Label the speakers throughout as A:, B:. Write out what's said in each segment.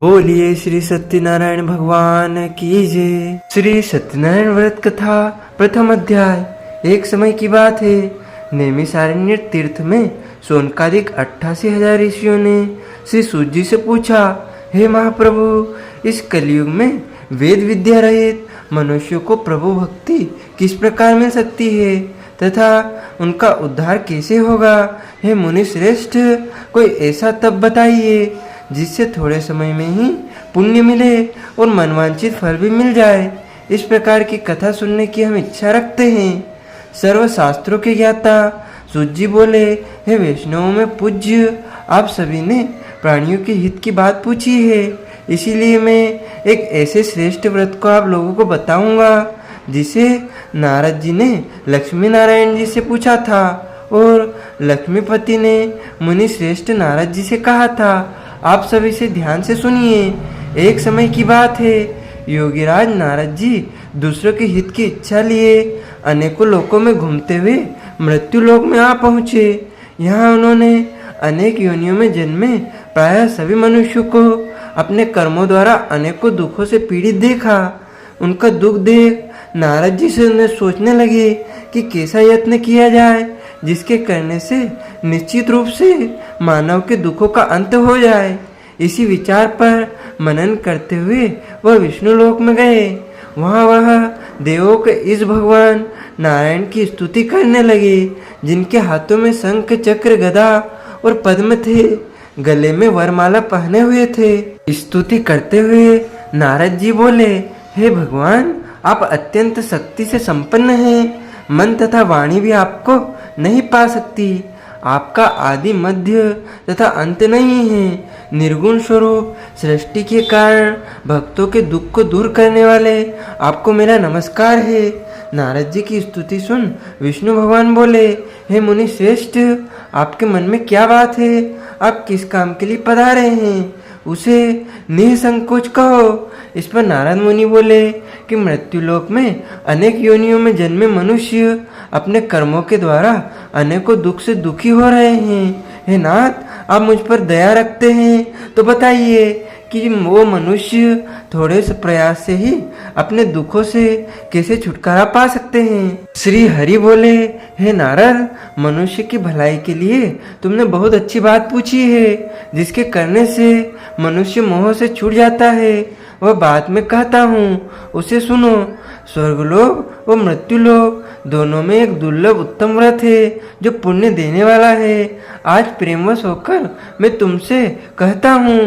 A: बोलिए श्री सत्यनारायण भगवान की जय। श्री सत्यनारायण व्रत कथा प्रथम अध्याय। एक समय की बात है, नैमिषारण्य तीर्थ में सोनकादिक 88,000 ऋषियों ने श्री सूत जी से पूछा, हे महाप्रभु, इस कलयुग में वेद विद्या रहित मनुष्यों को प्रभु भक्ति किस प्रकार मिल सकती है तथा उनका उद्धार कैसे होगा। हे मुनि श्रेष्ठ, कोई ऐसा तप बताइए जिससे थोड़े समय में ही पुण्य मिले और मनवांछित फल भी मिल जाए। इस प्रकार की कथा सुनने की हम इच्छा रखते हैं। सर्व शास्त्रों के ज्ञाता सूत जी बोले, हे वैष्णवों में पूज्य, आप सभी ने प्राणियों के हित की बात पूछी है, इसीलिए मैं एक ऐसे श्रेष्ठ व्रत को आप लोगों को बताऊंगा जिसे नारद जी ने लक्ष्मी नारायण जी से पूछा था और लक्ष्मीपति ने मुनि श्रेष्ठ नारद जी से कहा था। आप सभी से ध्यान से सुनिए। एक समय की बात है, योगीराज नारद जी दूसरों के हित की इच्छा लिए अनेकों लोकों में घूमते हुए मृत्यु लोक में आ पहुँचे। यहाँ उन्होंने अनेक योनियों में जन्मे प्रायः सभी मनुष्यों को अपने कर्मों द्वारा अनेकों दुखों से पीड़ित देखा। उनका दुख देख नारद जी से सोचने लगे कि कैसा यत्न किया जाए जिसके करने से निश्चित रूप से मानव के दुखों का अंत हो जाए। इसी विचार पर मनन करते हुए वह विष्णु लोक में गए। वहाँ वह देवों के इस भगवान नारायण की स्तुति करने लगे, जिनके हाथों में शंख चक्र गदा और पद्म थे, गले में वरमाला पहने हुए थे। स्तुति करते हुए नारद जी बोले, हे भगवान, आप अत्यंत शक्ति से संपन्न हैं। मन तथा वाणी भी आपको नहीं पा सकती। आपका आदि मध्य तथा अंत नहीं है। निर्गुण स्वरूप सृष्टि के कारण भक्तों के दुख को दूर करने वाले आपको मेरा नमस्कार है। नारद जी की स्तुति सुन विष्णु भगवान बोले, हे मुनि श्रेष्ठ, आपके मन में क्या बात है? आप किस काम के लिए पधारे हैं? उसे निसंकोच कहो। इस पर नारद मुनि बोले कि मृत्युलोक में अनेक योनियों में जन्मे मनुष्य अपने कर्मों के द्वारा अनेकों दुख से दुखी हो रहे हैं। हे नाथ, आप मुझ पर दया रखते हैं तो बताइए कि वो मनुष्य थोड़े से प्रयास से ही अपने दुखों से कैसे छुटकारा पा सकते हैं। श्री हरि बोले, हे नारद, मनुष्य की भलाई के लिए तुमने बहुत अच्छी बात पूछी है, जिसके करने से मनुष्य मोह से छूट जाता है। वह बात मैं कहता हूँ, उसे सुनो। स्वर्गलोक व मृत्युलोक दोनों में एक दुर्लभ उत्तम व्रत है जो पुण्य देने वाला है। आज प्रेमवश होकर मैं तुमसे कहता हूँ,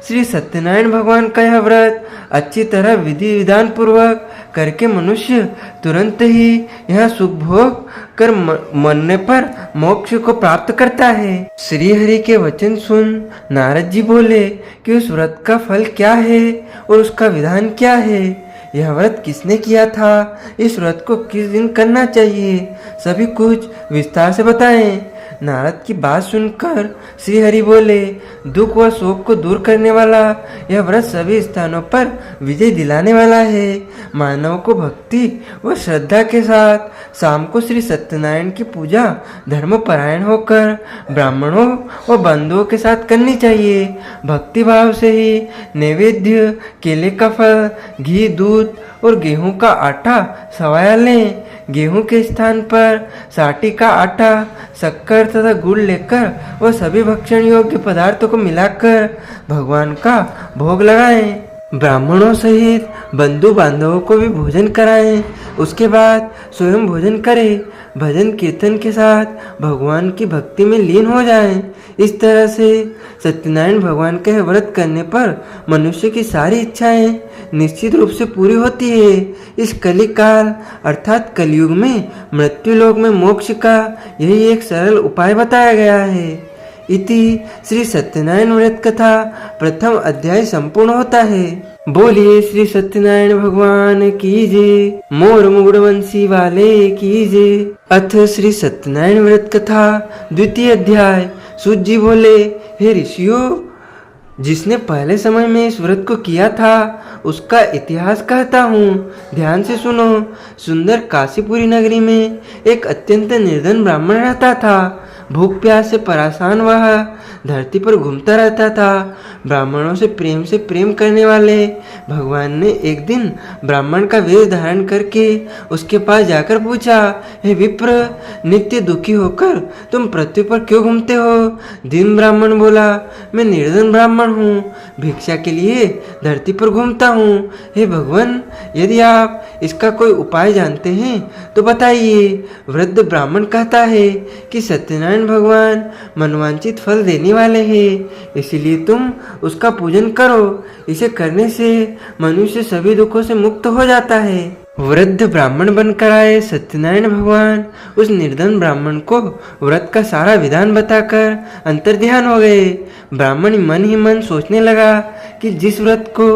A: श्री सत्यनारायण भगवान का यह व्रत अच्छी तरह विधि विधान पूर्वक करके मनुष्य तुरंत ही यह सुख भोग कर मरने पर मोक्ष को प्राप्त करता है। श्री हरि के वचन सुन नारद जी बोले कि उस व्रत का फल क्या है और उसका विधान क्या है। यह व्रत किसने किया था? इस व्रत को किस दिन करना चाहिए? सभी कुछ विस्तार से बताएं। नारद की बात सुनकर श्री हरि बोले, दुख व शोक को दूर करने वाला यह व्रत सभी स्थानों पर विजय दिलाने वाला है। मानव को भक्ति व श्रद्धा के साथ शाम को श्री सत्यनारायण की पूजा धर्मपरायण होकर ब्राह्मणों व बंधुओं के साथ करनी चाहिए। भक्ति भाव से ही नैवेद्य, केले का फल, घी, दूध और गेहूं का आटा सवाया लें। गेहूं के स्थान पर साटी का आटा, शक्कर तथा गुड़ लेकर वह सभी भक्षण योग्य पदार्थों को मिलाकर भगवान का भोग लगाएं। ब्राह्मणों सहित बंधु बांधवों को भी भोजन कराएं। उसके बाद स्वयं भोजन करें। भजन कीर्तन के साथ भगवान की भक्ति में लीन हो जाएं। इस तरह से सत्यनारायण भगवान का व्रत करने पर मनुष्य की सारी इच्छाएं निश्चित रूप से पूरी होती है। इस कली काल अर्थात कलयुग में मृत्युलोक में मोक्ष का यही एक सरल उपाय बताया गया है। इति श्री सत्यनारायण व्रत कथा प्रथम अध्याय संपूर्ण होता है। बोलिए श्री सत्यनारायण भगवान की जय। मोर मुकुटवंशी वाले की जय। अथ श्री सत्यनारायण व्रत कथा द्वितीय अध्याय। सूत जी बोले, हे ऋषियों, जिसने पहले समय में इस व्रत को किया था उसका इतिहास कहता हूँ, ध्यान से सुनो। सुंदर काशीपुरी नगरी में एक अत्यंत निर्धन ब्राह्मण रहता था। भूख प्यास से परेशान वह धरती पर घूमता रहता था। ब्राह्मणों से प्रेम करने वाले। भगवान ने एक दिन ब्राह्मण का वेश धारण करके उसके पास जाकर पूछा, हे विप्र, नित्य दुखी होकर तुम पृथ्वी पर क्यों घूमते हो? दीन ब्राह्मण बोला, मैं निर्धन ब्राह्मण हूँ, भिक्षा के लिए धरती पर घूमता हूँ। हे भगवान, यदि आप इसका कोई उपाय जानते हैं तो बताइए। वृद्ध ब्राह्मण कहता है कि सत्यनारायण भगवान मनवांचित फल देने वाले हैं, इसीलिए तुम उसका पूजन करो। इसे करने से मनुष्य सभी दुखों से मुक्त हो जाता है। वृद्ध ब्राह्मण बनकर आए सत्यनारायण भगवान उस निर्धन ब्राह्मण को व्रत का सारा विधान बताकर अंतर्ध्यान हो गए। ब्राह्मण मन ही मन सोचने लगा कि जिस व्रत को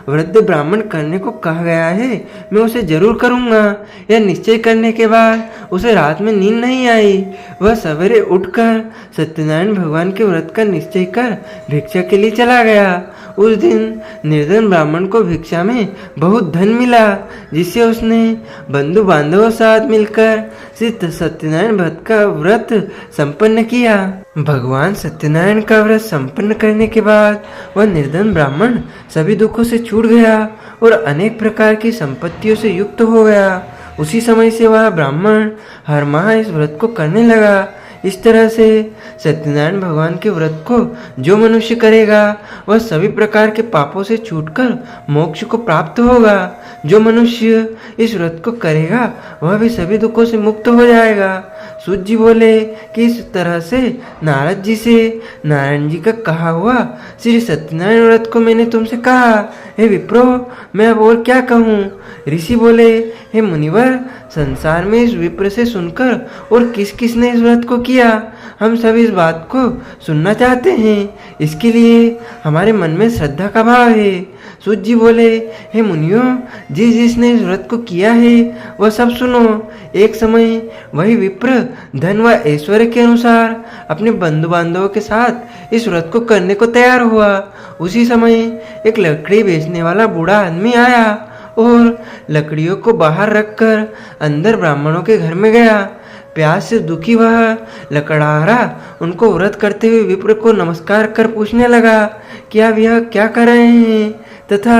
A: वृद्ध ब्राह्मण करने को कहा गया है मैं उसे जरूर करूँगा। यह निश्चय करने के बाद उसे रात में नींद नहीं आई। वह सवेरे उठकर सत्यनारायण भगवान के व्रत का निश्चय कर भिक्षा के लिए चला गया। उस दिन निर्धन ब्राह्मण को भिक्षा में बहुत धन मिला, जिससे उसने बंधु बांधवों साथ मिलकर श्री सत्यनारायण व्रत का व्रत संपन्न किया। भगवान सत्यनारायण का व्रत संपन्न करने के बाद वह निर्धन ब्राह्मण सभी दुखों से छूट गया और अनेक प्रकार की संपत्तियों से युक्त हो गया। उसी समय से वह ब्राह्मण हर माह इस व्रत को करने लगा। इस तरह से सत्यनारायण भगवान के व्रत को जो मनुष्य करेगा वह सभी प्रकार के पापों से छूटकर मोक्ष को प्राप्त होगा। जो मनुष्य इस व्रत को करेगा वह भी सभी दुखों से मुक्त हो जाएगा। सूत जी बोले कि इस तरह से नारद जी से नारायण जी का कहा हुआ श्री सत्यनारायण व्रत को मैंने तुमसे कहा। हे विप्रो, मैं अब और क्या कहूँ? ऋषि बोले, हे मुनिवर, संसार में इस विप्र से सुनकर और किस किस ने इस व्रत को किया, हम सब इस बात को सुनना चाहते हैं। इसके लिए हमारे मन में श्रद्धा का भाव है। सूत जी बोले, हे मुनियों, जिसने इस व्रत को किया है वह सब सुनो। एक समय वही विप्र धन व ऐश्वर्य के अनुसार अपने बंधु बांधवों के साथ इस व्रत को करने को तैयार हुआ। उसी समय एक लकड़ी बेचने वाला बूढ़ा आदमी आया और लकड़ियों को बाहर रखकर अंदर ब्राह्मणों के घर में गया। प्यास से दुखी वह लकड़हारा उनको व्रत करते हुए विप्र को नमस्कार कर पूछने लगा कि आप यह क्या कर रहे हैं तथा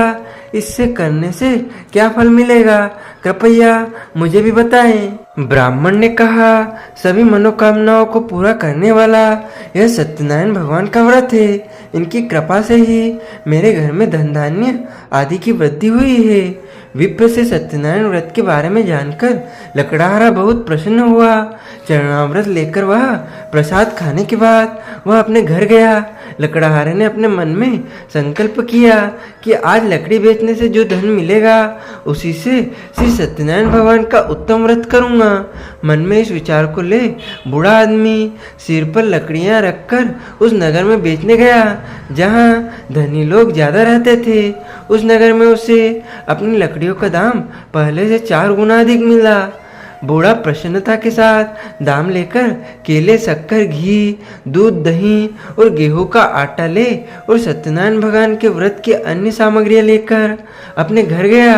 A: इससे करने से क्या फल मिलेगा, कृपया मुझे भी बताएं। ब्राह्मण ने कहा, सभी मनोकामनाओं को पूरा करने वाला यह सत्यनारायण भगवान का व्रत है। इनकी कृपा से ही मेरे घर में धन धान्य आदि की वृद्धि हुई है। विप्र से सत्यनारायण व्रत के बारे में जानकर लकड़हारा बहुत प्रसन्न हुआ। चरणामृत लेकर वह प्रसाद खाने के बाद वह अपने घर गया। लकड़हारे ने अपने मन में संकल्प किया कि आज लकड़ी बेचने से जो धन मिलेगा उसी से श्री सत्यनारायण भगवान का उत्तम व्रत करूँगा। मन में इस विचार को ले बूढ़ा आदमी सिर पर लकड़ियाँ रखकर उस नगर में बेचने गया जहाँ धनी लोग ज्यादा रहते थे। उस नगर में उसे अपनी लकड़ियों का दाम पहले से 4 गुना अधिक मिला। बूढ़ा प्रसन्नता के साथ दाम लेकर केले, शक्कर, घी, दूध, दही और गेहूं का आटा ले और सत्यनारायण भगवान के व्रत की अन्य सामग्रियां लेकर अपने घर गया।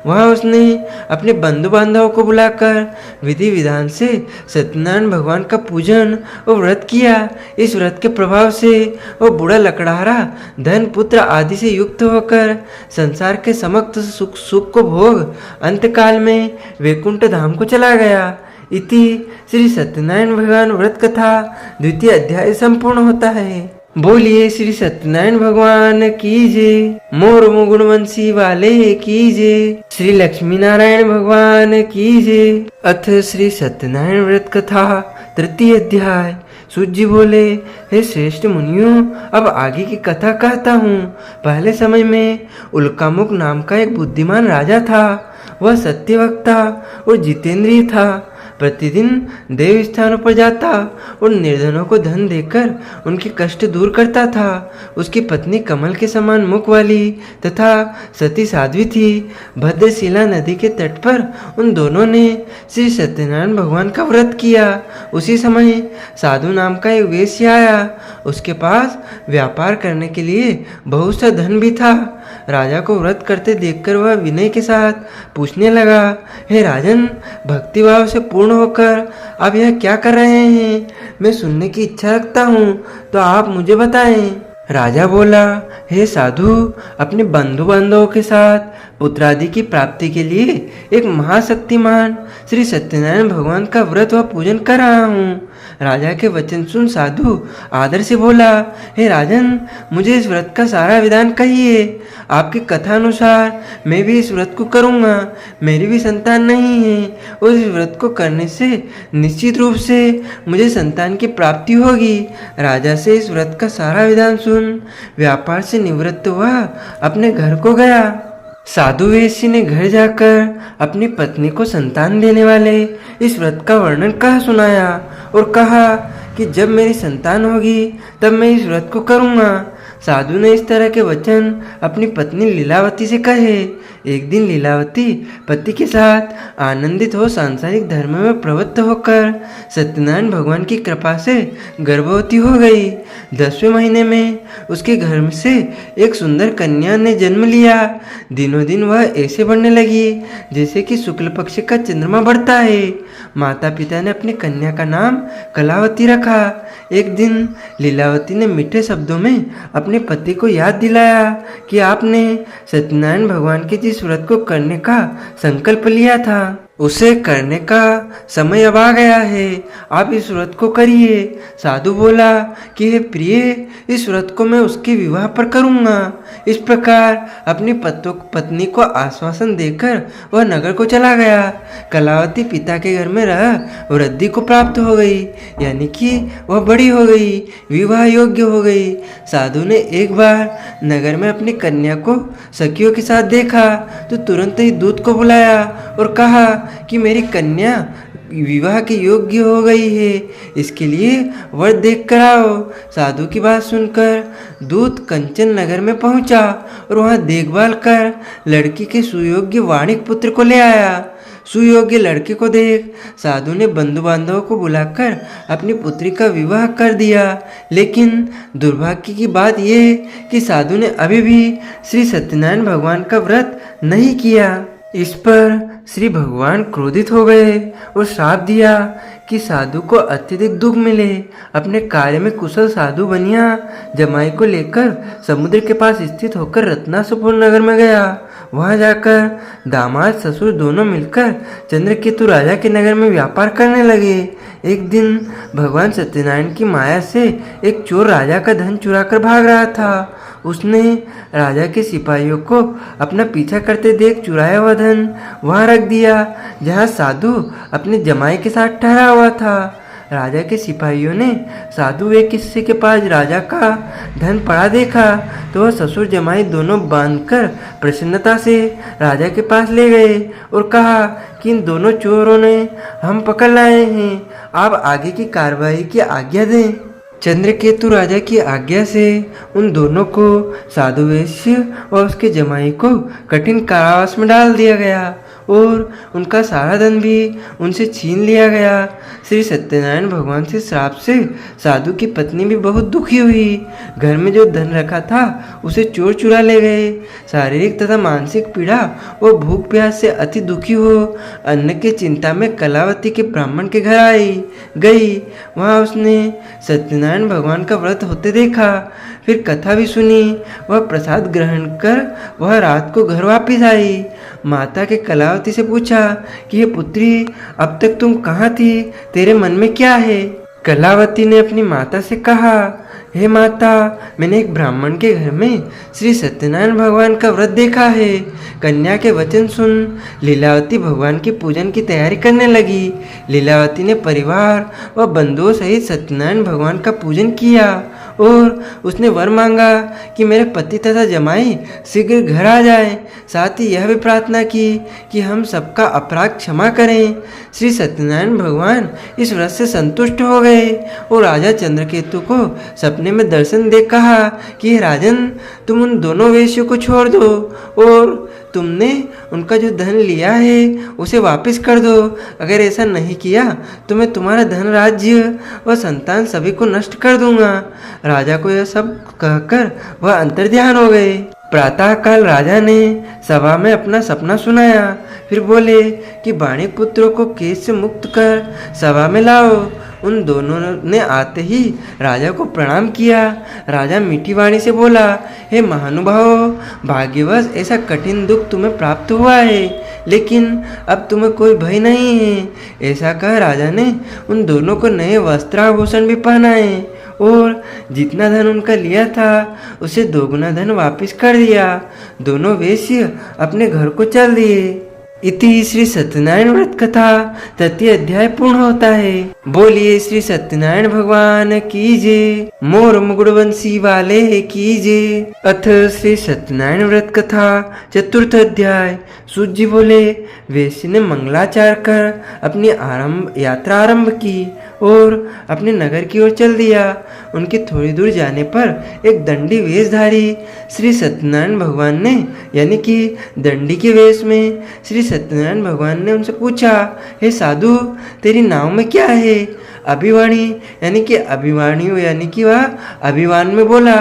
A: वहां उसने अपने बंधु बांधवों को बुलाकर विधि विधान से सत्यनारायण भगवान का पूजन और व्रत किया। इस व्रत के प्रभाव से वह बूढ़ा लकड़हारा धन, पुत्र आदि से युक्त होकर संसार के समस्त सुख को भोग अंतकाल में वैकुंठ धाम को चला गया। इति श्री सत्यनारायण भगवान व्रत कथा 2य अध्याय संपूर्ण होता है। बोलिए श्री सत्यनारायण भगवान की जय। मोर मुगुणवंशी वाले की जय। श्री लक्ष्मी नारायण भगवान की जय। अथ श्री सत्यनारायण व्रत कथा 3य अध्याय। सूत जी बोले, हे श्रेष्ठ मुनियों, अब आगे की कथा कहता हूँ। पहले समय में उल्कामुख नाम का एक बुद्धिमान राजा था। वह सत्यवक्ता और जितेंद्रिय था। प्रतिदिन देव स्थानों पर जाता और निर्धनों को धन देकर उनके कष्ट दूर करता था। उसकी पत्नी कमल के समान मुख वाली तथा सती साध्वी थी। भद्रशिला नदी के तट पर उन दोनों ने श्री सत्यनारायण भगवान का व्रत किया। उसी समय साधु नाम का एक वेश्य आया। उसके पास व्यापार करने के लिए बहुत सा धन भी था। राजा को व्रत करते देखकर वह विनय के साथ पूछने लगा, हे राजन, भक्तिभाव से पूर्ण होकर आप यह क्या कर रहे हैं? मैं सुनने की इच्छा रखता हूँ, तो आप मुझे बताएं। राजा बोला, हे साधु, अपने बंधु बांधवों के साथ पुत्रादि की प्राप्ति के लिए एक महाशक्तिमान श्री सत्यनारायण भगवान का व्रत व पूजन कर रहा हूँ। राजा के वचन सुन साधु आदर से बोला, हे राजन, मुझे इस व्रत का सारा विधान कहिए। आपकी कथा अनुसार मैं भी इस व्रत को करूँगा। मेरी भी संतान नहीं है और इस व्रत को करने से निश्चित रूप से मुझे संतान की प्राप्ति होगी। राजा से इस व्रत का सारा विधान सुन व्यापार से निवृत्त हुआ अपने घर को गया। साधु वेश्य ने घर जाकर अपनी पत्नी को संतान देने वाले इस व्रत का वर्णन कह सुनाया और कहा कि जब मेरी संतान होगी तब मैं इस व्रत को करूँगा। साधु ने इस तरह के वचन अपनी पत्नी लीलावती से कहे। एक दिन लीलावती पति के साथ आनंदित हो सांसारिक धर्म में प्रवृत्त होकर सत्यनारायण भगवान की कृपा से गर्भवती हो गई। 10वें महीने में उसके घर से एक सुंदर कन्या ने जन्म लिया। दिनों दिन वह ऐसे बढ़ने लगी जैसे कि शुक्ल पक्ष का चंद्रमा बढ़ता है। माता पिता ने अपनी कन्या का नाम कलावती रखा। एक दिन लीलावती ने मीठे शब्दों में अपने पति को याद दिलाया कि आपने सत्यनारायण भगवान के जिस व्रत को करने का संकल्प लिया था उसे करने का समय अब आ गया है, आप इस व्रत को करिए। साधु बोला कि हे प्रिय, इस व्रत को मैं उसके विवाह पर करूँगा। इस प्रकार अपनी पत्नी को आश्वासन देकर वह नगर को चला गया। कलावती पिता के घर में रह वृद्धि को प्राप्त हो गई, यानी कि वह बड़ी हो गई, विवाह योग्य हो गई। साधु ने एक बार नगर में अपनी कन्या को सखियों के साथ देखा तो तुरंत ही दूत को बुलाया और कहा कि मेरी कन्या विवाह के योग्य हो गई है, इसके लिए वर देख कर आओ। साधु की बात सुनकर दूत कंचन नगर में पहुंचा और वहां देखभाल कर लड़की के सुयोग्य वाणिक पुत्र को ले आया। सुयोग्य लड़के को देख साधु ने बंधु बांधवों को बुलाकर अपनी पुत्री का विवाह कर दिया। लेकिन दुर्भाग्य की बात यह कि साधु ने अभी भी श्री सत्यनारायण भगवान का व्रत नहीं किया। इस पर श्री भगवान क्रोधित हो गए और श्राप दिया कि साधु को अत्यधिक दुख मिले। अपने कार्य में कुशल साधु बनिया जमाई को लेकर समुद्र के पास स्थित होकर रत्नासुपुर नगर में गया। वहां जाकर दामाद ससुर दोनों मिलकर चंद्रकेतु राजा के नगर में व्यापार करने लगे। एक दिन भगवान सत्यनारायण की माया से एक चोर राजा का धन चुराकर भाग रहा था। उसने राजा के सिपाहियों को अपना पीछा करते देख चुराया हुआ धन वहां रख दिया जहां साधु अपने जमाई के साथ ठहरा हुआ था। राजा के सिपाहियों ने साधु एक किस्से के पास राजा का धन पड़ा देखा तो वह ससुर जमाई दोनों बांधकर प्रसन्नता से राजा के पास ले गए और कहा कि इन दोनों चोरों ने हम पकड़ लाए हैं, आप आगे की कार्रवाई की आज्ञा दें। चंद्रकेतु राजा की आज्ञा से उन दोनों को साधु वेश्य और उसके जमाई को कठिन कारावास में डाल दिया गया और उनका सारा धन भी उनसे छीन लिया गया। श्री सत्यनारायण भगवान से श्राप से साधु की पत्नी भी बहुत दुखी हुई। घर में जो धन रखा था उसे चोर चुरा ले गए। शारीरिक तथा मानसिक पीड़ा और भूख प्यास से अति दुखी हो अन्न की चिंता में कलावती के ब्राह्मण के घर गई। वहाँ उसने सत्यनारायण भगवान का व्रत होते देखा, फिर कथा भी सुनी। वह प्रसाद ग्रहण कर वह रात को घर वापिस आई। माता के कलावती से पूछा कि ये पुत्री, अब तक तुम कहाँ थी, तेरे मन में क्या है? कलावती ने अपनी माता से कहा, हे माता, मैंने एक ब्राह्मण के घर में श्री सत्यनारायण भगवान का व्रत देखा है। कन्या के वचन सुन लीलावती भगवान के पूजन की तैयारी करने लगी। लीलावती ने परिवार व बंधुओं सहित सत्यनारायण भगवान का पूजन किया और उसने वर मांगा कि मेरे पति तथा जमाई शीघ्र घर आ जाएं। साथ ही यह भी प्रार्थना की कि हम सबका अपराध क्षमा करें। श्री सत्यनारायण भगवान इस व्रत से संतुष्ट हो गए और राजा चंद्रकेतु को सपने में दर्शन देख कहा कि राजन, तुम उन दोनों वेश्यों को छोड़ दो और तुमने उनका जो धन लिया है उसे वापस कर दो। अगर ऐसा नहीं किया तो मैं तुम्हारा धन, राज्य व संतान सभी को नष्ट कर दूंगा। राजा को यह सब कहकर वह अंतर्ध्यान हो गए। प्रातःकाल राजा ने सभा में अपना सपना सुनाया। फिर बोले कि वाणिक पुत्रों को केस से मुक्त कर सभा में लाओ। उन दोनों ने आते ही राजा को प्रणाम किया। राजा मीठी वाणी से बोला, हे महानुभाव, भाग्यवश ऐसा कठिन दुख तुम्हें प्राप्त हुआ है, लेकिन अब तुम्हें कोई भय नहीं है। ऐसा कह राजा ने उन दोनों को नए वस्त्राभूषण भी पहनाए और जितना धन उनका लिया था उसे दोगुना धन वापस कर दिया। दोनों वेश्य अपने घर को चल दिए। इति श्री सत्यनारायण व्रत कथा तृतीय अध्याय पूर्ण होता है। बोलिए श्री सत्यनारायण भगवान की जय, मोर मुकुटवंशी वाले की जय। अथ श्री सत्यनारायण व्रत कथा चतुर्थ अध्याय। सूत जी बोले, वेश्य ने मंगलाचार कर अपनी यात्रा आरंभ की और अपने नगर की ओर चल दिया। उनके थोड़ी दूर जाने पर एक दंडी वेशधारी श्री सत्यनारायण भगवान ने यानी कि दंडी के वेश में श्री सत्यनारायण भगवान ने उनसे पूछा, हे साधु, तेरी नाव में क्या है? अभिवाणी यानी कि अभिवाणी यानी कि वह अभिमान में बोला।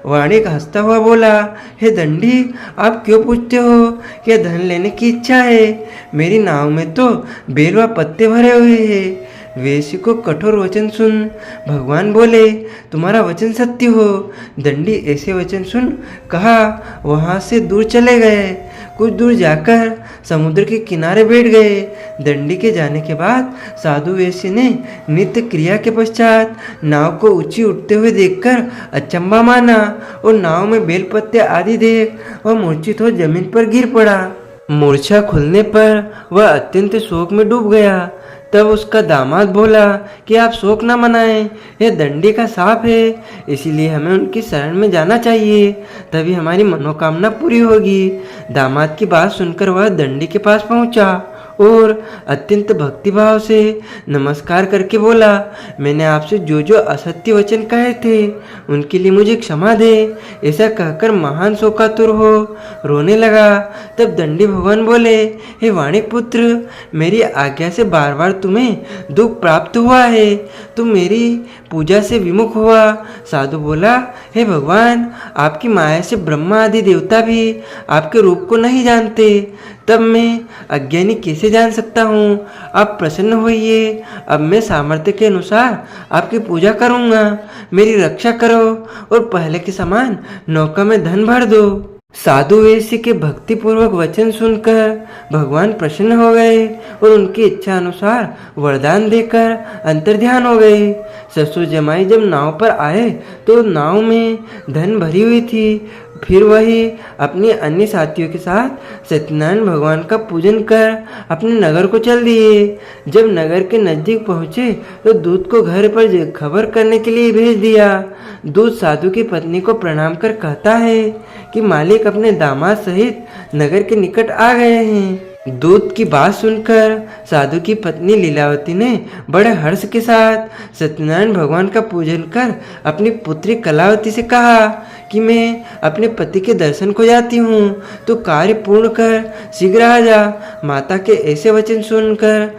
A: वाणिक हंसता हुआ बोला, हे दंडी, आप क्यों पूछते हो? क्या धन लेने की इच्छा है? मेरी नाव में तो बेल व पत्ते भरे हुए हैं। वेश्य को कठोर वचन सुन भगवान बोले, तुम्हारा वचन सत्य हो। दंडी ऐसे वचन सुन कहा वहां से दूर चले गए। कुछ दूर जाकर समुद्र के किनारे बैठ गए। दंडी के जाने के बाद साधु वेश्य ने नित्य क्रिया के पश्चात नाव को ऊंची उठते हुए देखकर अचंबा माना और नाव में बेलपत्ते आदि देख वह मूर्छित हो जमीन पर गिर पड़ा। मूर्छा खुलने पर वह अत्यंत शोक में डूब गया। तब उसका दामाद बोला कि आप शोक न मनाएं, यह दंडी का साप है, इसीलिए हमें उनकी शरण में जाना चाहिए, तभी हमारी मनोकामना पूरी होगी। दामाद की बात सुनकर वह दंडी के पास पहुंचा और अत्यंत भक्तिभाव से नमस्कार करके बोला, मैंने आपसे जो जो असत्य वचन कहे थे उनके लिए मुझे क्षमा दे। ऐसा कहकर महान शोकातुर हो रोने लगा। तब दंडी भगवान बोले, हे वाणिक पुत्र, मेरी आज्ञा से बार बार तुम्हें दुख प्राप्त हुआ है, तुम मेरी पूजा से विमुख हुआ। साधु बोला, हे भगवान, आपकी माया से ब्रह्मा आदि देवता भी आपके रूप को नहीं जानते, तब मैं अज्ञानी कैसे जान सकता हूँ? आप प्रसन्न होइए, अब मैं सामर्थ्य के अनुसार आपकी पूजा करूँगा। मेरी रक्षा करो और पहले के समान नौका में धन भर दो। साधु वेश्य के भक्ति पूर्वक वचन सुनकर भगवान प्रसन्न हो गए और उनकी इच्छा अनुसार वरदान देकर अंतर्ध्यान हो गए। ससुर जमाई जब नाव पर आए तो नाव में धन भरी हुई थी। फिर वही अपने अन्य साथियों के साथ सत्यनारायण भगवान का पूजन कर अपने नगर को चल दिए। जब नगर के नजदीक पहुँचे तो दूत को घर पर खबर करने के लिए भेज दिया। दूत साधु की पत्नी को प्रणाम कर कहता है कि मालिक अपने दामाद सहित नगर के निकट आ गए हैं। दूत की बात सुनकर साधु की पत्नी लीलावती ने बड़े हर्ष के साथ सत्यनारायण भगवान का पूजन कर अपनी पुत्री कलावती से कहा कि मैं अपने पति के दर्शन को जाती हूँ, तो कार्य पूर्ण कर शीघ्र आ जा। माता के ऐसे वचन सुनकर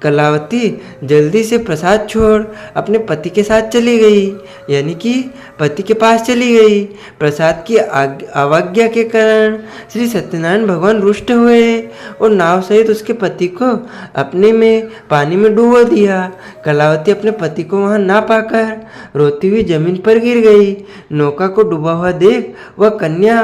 A: कलावती जल्दी से प्रसाद छोड़ अपने पति के साथ चली गई, यानी कि पति के पास चली गई। प्रसाद की अवज्ञा के कारण श्री सत्यनारायण भगवान रुष्ट हुए और नाव सहित उसके पति को अपने में पानी में डुबो दिया। कलावती अपने पति को वहां ना पाकर रोती हुई जमीन पर गिर गई। नौका को डूबा हुआ देख वह कन्या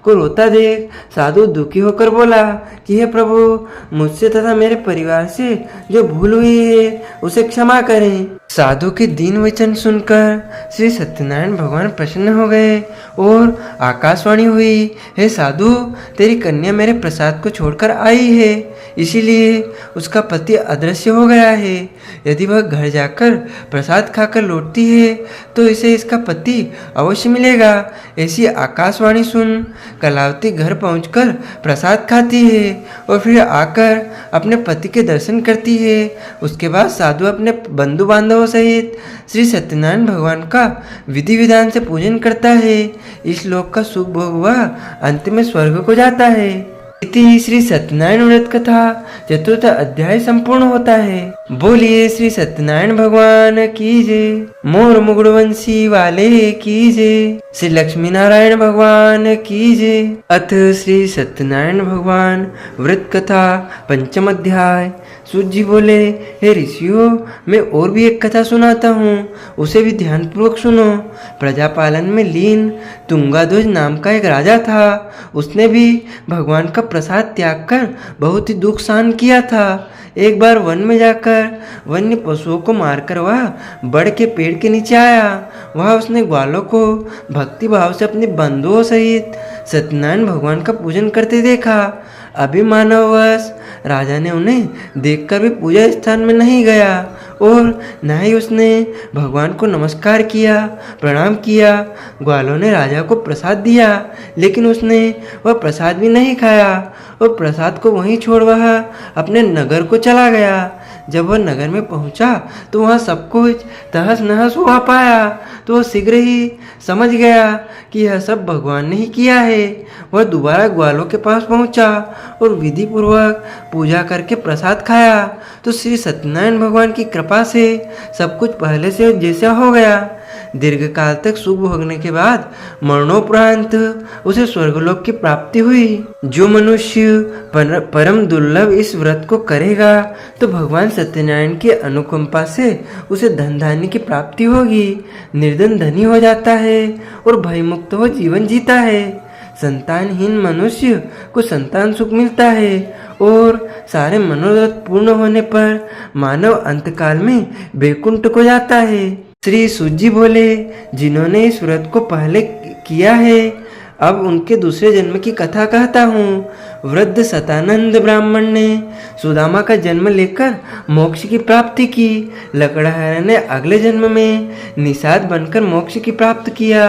A: को रोता देख साधु दुखी होकर बोला कि हे प्रभु, मुझसे तथा मेरे परिवार से जो भूल हुई है उसे क्षमा करें। साधु के दीन वचन सुनकर श्री सत्यनारायण भगवान प्रसन्न हो गए और आकाशवाणी हुई, हे साधु, तेरी कन्या मेरे प्रसाद को छोड़कर आई है, इसीलिए उसका पति अदृश्य हो गया है। यदि वह घर जाकर प्रसाद खाकर लौटती है तो इसे इसका पति अवश्य मिलेगा। ऐसी आकाशवाणी सुन कलावती घर पहुंचकर प्रसाद खाती है और फिर आकर अपने पति के दर्शन करती है। उसके बाद साधु अपने बंधु बांधवों सहित श्री सत्यनारायण भगवान का विधि विधान से पूजन करता है। इस लोक का सुख भोग वह अंत में स्वर्ग को जाता है। इति श्री सत्यनारायण व्रत कथा चतुर्थ अध्याय संपूर्ण होता है। बोलिए श्री सत्यनारायण भगवान की जय, मोर मुकुटवंशी वाले की जय, श्री लक्ष्मी नारायण भगवान की जय। अथ श्री सत्यनारायण भगवान व्रत कथा पंचम अध्याय। सूत जी बोले, हे ऋषियों, मैं और भी एक कथा सुनाता हूँ, उसे भी ध्यानपूर्वक सुनो। प्रजापालन में लीन तुंगाध्वज नाम का एक राजा था। उसने भी भगवान का प्रसाद त्याग कर बहुत ही दुख सहन किया था। एक बार वन में जाकर वन्य पशुओं को मारकर वह बड़ के पेड़ के नीचे आया। वहाँ उसने ग्वालों को भक्ति भाव से अपने बंधुओं सहित सत्यनारायण भगवान का पूजन करते देखा। अभिमानवश राजा ने उन्हें देखकर भी पूजा स्थान में नहीं गया और न ही उसने भगवान को नमस्कार किया, प्रणाम किया। ग्वालों ने राजा को प्रसाद दिया, लेकिन उसने वह प्रसाद भी नहीं खाया और प्रसाद को वहीं छोड़ वह अपने नगर को चला गया। जब वह नगर में पहुंचा तो वहाँ सब कुछ तहस नहस हुआ पाया, तो वह शीघ्र ही समझ गया कि यह सब भगवान ने ही किया है। वह दोबारा ग्वालों के पास पहुंचा और विधि पूर्वक पूजा करके प्रसाद खाया, तो श्री सत्यनारायण भगवान की कृपा से सब कुछ पहले से जैसा हो गया। दीर्घ काल तक सुख भोगने के बाद मरणोपरांत उसे स्वर्गलोक की प्राप्ति हुई। जो मनुष्य परम दुर्लभ इस व्रत को करेगा तो भगवान सत्यनारायण की अनुकंपा से उसे धन धान्य की प्राप्ति होगी। निर्धन धनी हो जाता है और भयमुक्त हो जीवन जीता है। संतानहीन मनुष्य को संतान सुख मिलता है और सारे मनोरथ पूर्ण होने पर मानव अंतकाल में वैकुंठ को जाता है। श्री सूत जी बोले, जिन्होंने इस व्रत को पहले किया है, अब उनके दूसरे जन्म की कथा कहता हूँ। वृद्ध सतानंद ब्राह्मण ने सुदामा का जन्म लेकर मोक्ष की प्राप्ति की। लकड़हारा ने अगले जन्म में निषाद बनकर मोक्ष की प्राप्त किया।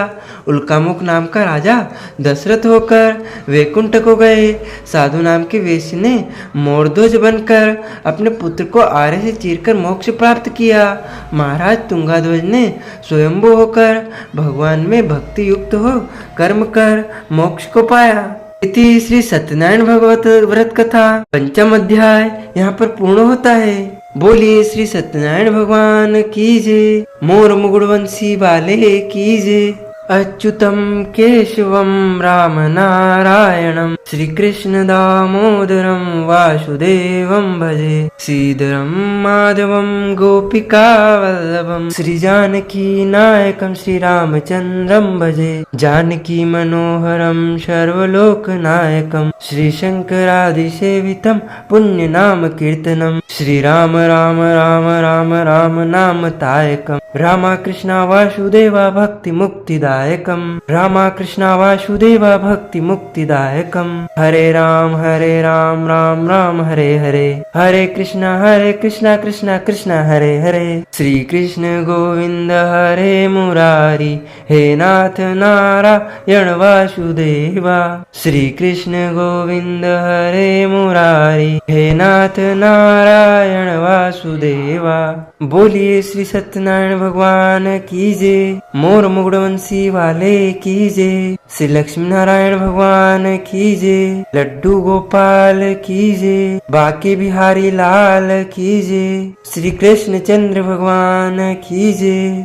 A: उल्कामुख नाम का राजा दशरथ होकर वैकुंठ को गए। साधु नाम के वेश्य ने मोरध्वज बनकर अपने पुत्र को आरे से चीरकर मोक्ष प्राप्त किया। महाराज तुंगाध्वज ने स्वयंभू होकर भगवान में भक्ति युक्त हो कर्म कर मोक्ष को पाया। इति श्री सत्यनारायण भगवत व्रत कथा पंचम अध्याय यहाँ पर पूर्ण होता है। बोलिए श्री सत्यनारायण भगवान की जय। मोर मुकुटवंशी वाले की जय। अच्युतम केशवम राम नारायणम श्री कृष्ण दामोदरम वासुदेवम भजे। श्रीधरम माधवम गोपिका वल्लभम श्री जानकी नायकम श्री रामचंद्रम भजे। जानकी मनोहरम सर्वलोक नायकम श्री शंकरादि सेवितम पुण्य नाम कीर्तनम श्री राम राम राम राम राम नाम तायकम। रामा कृष्णा वासुदेवा भक्ति मुक्तिदायकम। रामा कृष्णा वासुदेवा भक्ति मुक्तिदायकम। हरे राम राम राम हरे हरे। हरे कृष्णा कृष्णा कृष्णा हरे हरे। श्री कृष्ण गोविंद हरे मुरारी। हे नाथ नारायण वासुदेवा। श्री कृष्ण गोविंद हरे मुरारी। हे नाथ नारायण वासुदेवा। बोलिए श्री सत्यनारायण भगवान की जय। मोर मुकुटवंशी वाले की जय। श्री लक्ष्मी नारायण भगवान की जय। लड्डू गोपाल की जय। बाके बिहारी लाल की जय। श्री कृष्ण चंद्र भगवान की जय।